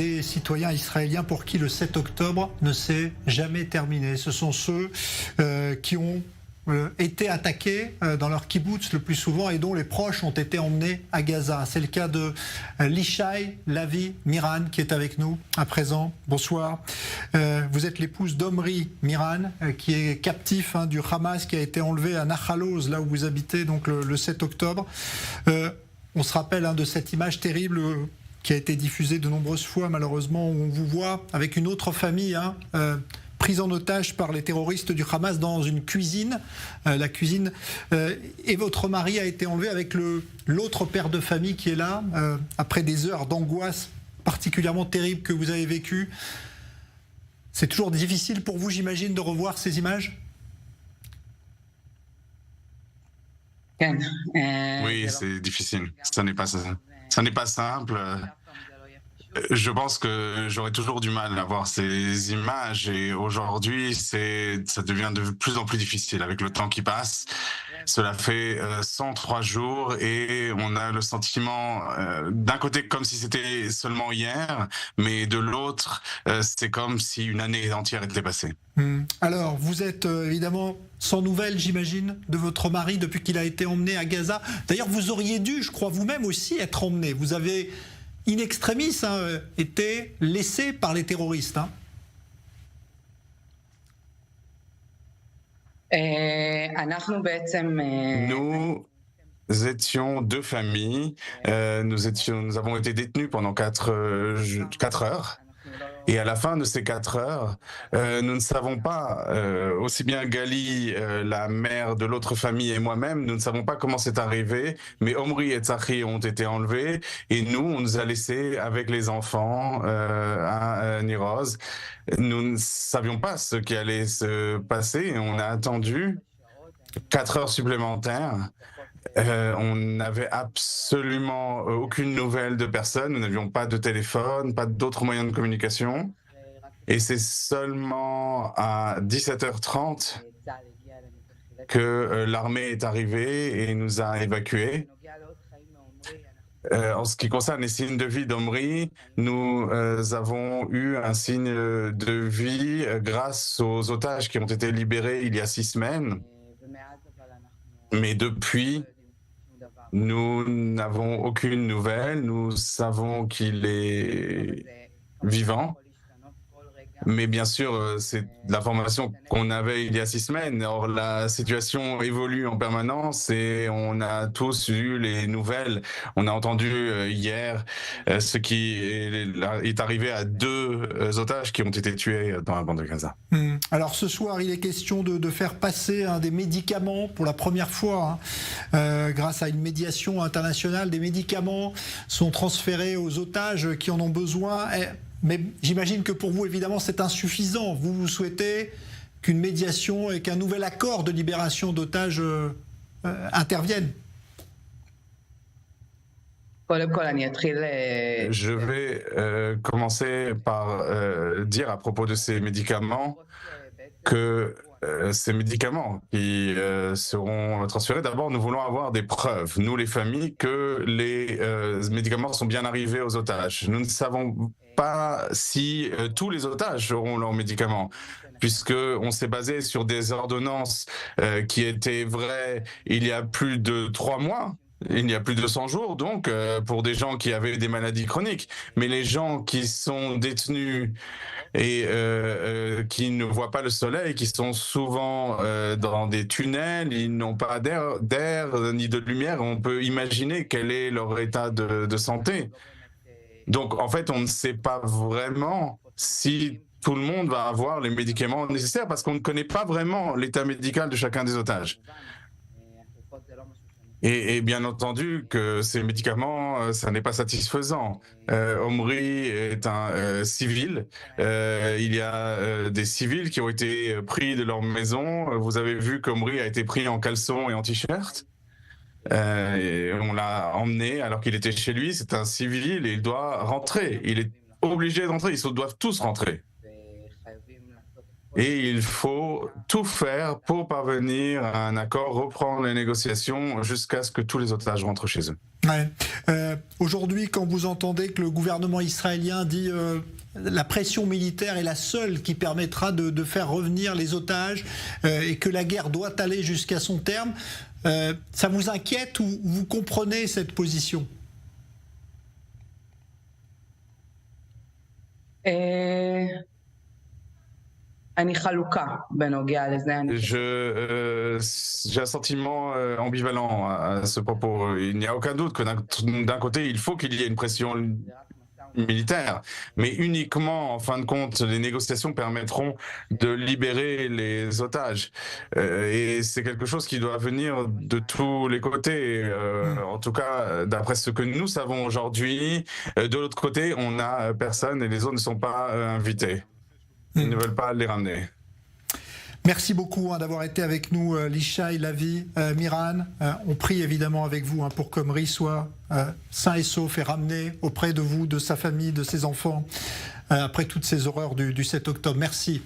des citoyens israéliens pour qui le 7 octobre ne s'est jamais terminé. Ce sont ceux qui ont été attaqués dans leur kibbutz le plus souvent et dont les proches ont été emmenés à Gaza. C'est le cas de Lishai Lavi Miran qui est avec nous à présent. Bonsoir. Vous êtes l'épouse d'Omri Miran qui est captif du Hamas, qui a été enlevé à Nahal Oz, là où vous habitez, donc le 7 octobre. On se rappelle de cette image terrible qui a été diffusée de nombreuses fois malheureusement, où on vous voit avec une autre famille prise en otage par les terroristes du Hamas dans une cuisine, la cuisine, et votre mari a été enlevé avec l'autre père de famille qui est là, après des heures d'angoisse particulièrement terribles que vous avez vécues. C'est toujours difficile pour vous, j'imagine, de revoir ces images ? Oui, c'est difficile. Ça n'est pas simple. Je pense que j'aurais toujours du mal à voir ces images et aujourd'hui, ça devient de plus en plus difficile avec le temps qui passe. Cela fait 103 jours et on a le sentiment d'un côté comme si c'était seulement hier, mais de l'autre, c'est comme si une année entière était passée. Alors, vous êtes évidemment sans nouvelles, j'imagine, de votre mari depuis qu'il a été emmené à Gaza. D'ailleurs, vous auriez dû, je crois, vous-même aussi être emmené. Vous avez in extremis été laissé par les terroristes. Nous étions deux familles. Nous avons été détenus pendant 4 heures. Et à la fin de ces 4 heures, nous ne savons pas, aussi bien Gali, la mère de l'autre famille et moi-même, nous ne savons pas comment c'est arrivé, mais Omri et Tzachi ont été enlevés et nous, on nous a laissés avec les enfants à Niroz. Nous ne savions pas ce qui allait se passer et on a attendu 4 heures supplémentaires. On n'avait absolument aucune nouvelle de personne, nous n'avions pas de téléphone, pas d'autres moyens de communication. Et c'est seulement à 17h30 que l'armée est arrivée et nous a évacués. En ce qui concerne les signes de vie d'Omri, nous avons eu un signe de vie grâce aux otages qui ont été libérés il y a 6 semaines. Mais depuis, nous n'avons aucune nouvelle. Nous savons qu'il est vivant. Mais bien sûr, c'est l'information qu'on avait il y a 6 semaines. Or, la situation évolue en permanence et on a tous eu les nouvelles. On a entendu hier ce qui est arrivé à 2 otages qui ont été tués dans la bande de Gaza. Alors ce soir, il est question de faire passer des médicaments pour la première fois. Grâce à une médiation internationale, des médicaments sont transférés aux otages qui en ont besoin. Mais j'imagine que pour vous, évidemment, c'est insuffisant. Vous souhaitez qu'une médiation et qu'un nouvel accord de libération d'otages interviennent. Je vais commencer par dire à propos de ces médicaments que ces médicaments qui seront transférés, d'abord nous voulons avoir des preuves, nous les familles, que les médicaments sont bien arrivés aux otages. Nous ne savons pas si tous les otages auront leurs médicaments, puisqu'on s'est basé sur des ordonnances qui étaient vraies il y a plus de 3 mois. Il y a plus de 100 jours, donc, pour des gens qui avaient des maladies chroniques. Mais les gens qui sont détenus et qui ne voient pas le soleil, qui sont souvent dans des tunnels, ils n'ont pas d'air ni de lumière, on peut imaginer quel est leur état de santé. Donc, en fait, on ne sait pas vraiment si tout le monde va avoir les médicaments nécessaires parce qu'on ne connaît pas vraiment l'état médical de chacun des otages. Et bien entendu que ces médicaments, ça n'est pas satisfaisant. Omri est un civil. Il y a des civils qui ont été pris de leur maison. Vous avez vu qu'Omri a été pris en caleçon et en t-shirt. On l'a emmené alors qu'il était chez lui. C'est un civil et il doit rentrer. Il est obligé d'entrer. Ils doivent tous rentrer. et il faut tout faire pour parvenir à un accord, reprendre les négociations jusqu'à ce que tous les otages rentrent chez eux. Ouais. Aujourd'hui, quand vous entendez que le gouvernement israélien dit la pression militaire est la seule qui permettra de faire revenir les otages et que la guerre doit aller jusqu'à son terme, ça vous inquiète ou vous comprenez cette position? J'ai un sentiment ambivalent à ce propos. Il n'y a aucun doute que d'un côté, il faut qu'il y ait une pression militaire, mais uniquement, en fin de compte, les négociations permettront de libérer les otages. Et c'est quelque chose qui doit venir de tous les côtés. En tout cas, d'après ce que nous savons aujourd'hui, de l'autre côté, on n'a personne et les autres ne sont pas invités. Ils ne veulent pas les ramener. Merci beaucoup d'avoir été avec nous, Lishaï, Lavi, Miran. On prie évidemment avec vous pour que Omri soit sain et sauf et ramené auprès de vous, de sa famille, de ses enfants, après toutes ces horreurs du 7 octobre. Merci.